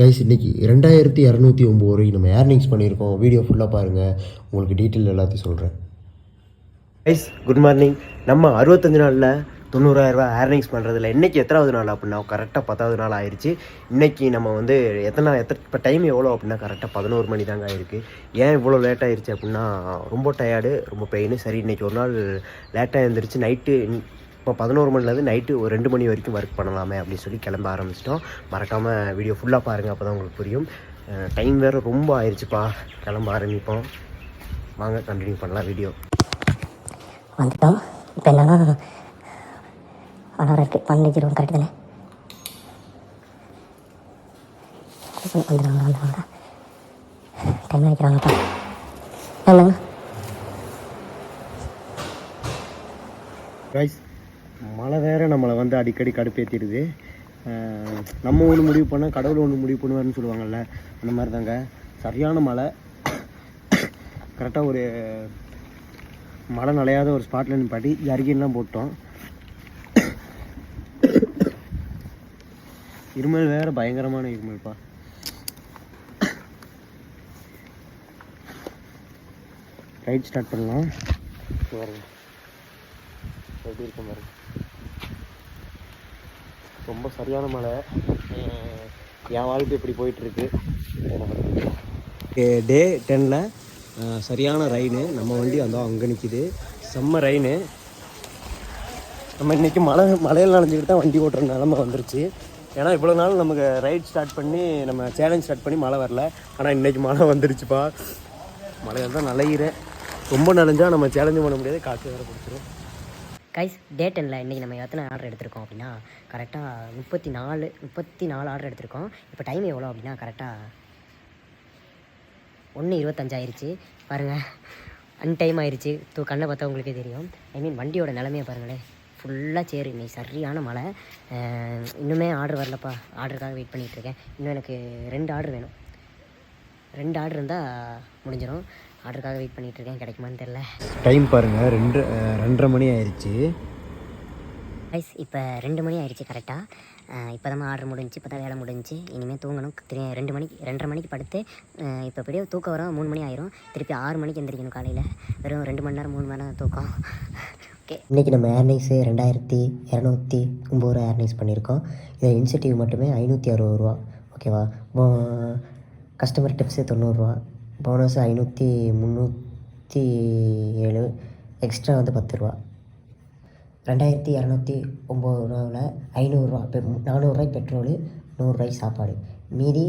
Guys இன்றைக்கி 2209 ரூபாய்க்கு நம்ம ஏர்னிங்ஸ் பண்ணியிருக்கோம். வீடியோ ஃபுல்லாக பாருங்கள், உங்களுக்கு டீட்டெயில் எல்லாத்தையும் சொல்கிறேன். Guys good morning. நம்ம 65 நாளில் 90,000 ஏர்னிங்ஸ் பண்ணுறதுல இன்றைக்கி எத்தனாவது நாள் அப்படின்னா கரெக்டாக 10வது நாள் ஆயிடுச்சு. இன்றைக்கி நம்ம வந்து இப்போ டைம் எவ்வளோ அப்படின்னா கரெக்டாக 11 மணி தாங்க ஆயிருக்கு. ஏன் இவ்வளோ லேட் ஆயிடுச்சு அப்படின்னா ரொம்ப டயர்டு, ரொம்ப பெயின். சரி இன்றைக்கி ஒரு நாள் லேட்டாக எழுந்திரிச்சு நைட்டு இப்போ 11 மணிலேருந்து நைட்டு ஒரு 2 மணி வரைக்கும் ஒர்க் பண்ணலாமே அப்படின்னு சொல்லி கிளம்ப ஆரம்பிச்சிட்டோம். மறக்காமல் வீடியோ ஃபுல்லாக பாருங்கள், அப்போ தான் உங்களுக்கு புரியும். டைம் வேறு ரொம்ப ஆயிடுச்சுப்பா, கிளம்ப ஆரம்பிப்போம். வாங்க கண்டினியூ பண்ணலாம் வீடியோ. வந்துட்டோம். இப்போ என்னன்னா அலாரம் இருக்குது, 12:20 கரெக்டு தானே? வந்துடுவாங்க டைம் ஆகிக்கிறாங்கப்பா. என்னங்க கைஸ், மழை வேறு நம்மளை வந்து அடிக்கடி கடுப்பேற்றிடுது. நம்ம ஒன்று முடிவு பண்ணால் கடவுள் ஒன்று முடிவு பண்ணுவார்னு சொல்லுவாங்கள்ல, அந்த மாதிரி தாங்க. சரியான மழை. கரெக்டாக ஒரு மழை நனையாத ஒரு ஸ்பாட்டில் நிப்பாட்டி ஜர்கின்லாம் போட்டோம். இருமல் வேறு பயங்கரமான இருமல்ப்பா. ரைட் ஸ்டார்ட் பண்ணலாம். எப்படி இருக்க மாதிரி ரொம்ப சரியான மழை. என் வாழ்க்கை இப்படி போயிட்டுருக்கு. டே 10ல் சரியான ரெயின். நம்ம வண்டி அங்கே நிற்கிது, செம்ம ரெயின். நம்ம இன்றைக்கி மழையில் நனைஞ்சிக்கிட்டு தான் வண்டி ஓட்டுற நிலமை வந்துருச்சு. ஏன்னா இவ்வளோ நாள் நமக்கு ரைட் ஸ்டார்ட் பண்ணி நம்ம சேலஞ்ச் ஸ்டார்ட் பண்ணி மழை வரல. ஆனால் இன்றைக்கி மழை வந்துருச்சுப்பா. மழையில் தான் நனைகிறேன். ரொம்ப நனைஞ்சால் நம்ம சேலஞ்சும் பண்ண முடியாது, காற்று வேறு பிடிச்சிரும். கைஸ் டே 10ல் இன்றைக்கி நம்ம எத்தனை ஆர்டர் எடுத்திருக்கோம் அப்படின்னா கரெக்டாக 34 ஆர்டர் எடுத்திருக்கோம். இப்போ டைம் எவ்வளோ அப்படின்னா கரெக்டாக 1:25 ஆயிடுச்சு. பாருங்கள், அன்டைம் ஆயிடுச்சு. கண்ணை பார்த்தா உங்களுக்கே தெரியும். வண்டியோட நிலமையை பாருங்களேன், ஃபுல்லாக சேரு. இன்னைக்கு சரியான மழை. இன்னுமே ஆர்டர் வரலப்பா, ஆர்டருக்காக வெயிட் பண்ணிகிட்ருக்கேன். இன்னும் எனக்கு 2 ஆர்டர் வேணும். 2 ஆர்டர் இருந்தால் முடிஞ்சிடும். ஆர்டருக்காக வெயிட் பண்ணிகிட்ருக்கேன், கிடைக்குமான்னு தெரில. டைம் பாருங்கள், 2:30 மணி ஆயிடுச்சு. கைஸ் இப்போ 2 மணி ஆயிடுச்சு கரெக்டாக. இப்போ தான் ஆர்டர் முடிஞ்சு, இப்போ தான் வேலை முடிஞ்சு. இனிமேல் தூங்கணும். 2:30 மணிக்கு படுத்து இப்போ எப்படியோ தூக்கம் வரும். 3 மணி ஆயிரும். திருப்பி 6 மணிக்கு எந்திரிக்கணும் காலையில். வெறும் 2 மணி நேரம் 3 மணி நேரம் தூக்கம். ஓகே, இன்றைக்கி நம்ம ஏர்னிங்ஸு 2209 ஏர்னிங்ஸ் பண்ணியிருக்கோம். இதில் இன்சென்டிவ் மட்டுமே 560 ரூபா. ஓகேவா? கஸ்டமர் டிப்ஸு 90 ரூபா, போனஸ் 307, எக்ஸ்ட்ரா வந்து 10 ரூபா. 2209 ரூபாவில் 500 ரூபா, 400 ரூபாய்க்கு பெட்ரோலு, 100 ரூபாய்க்கு சாப்பாடு. மீதி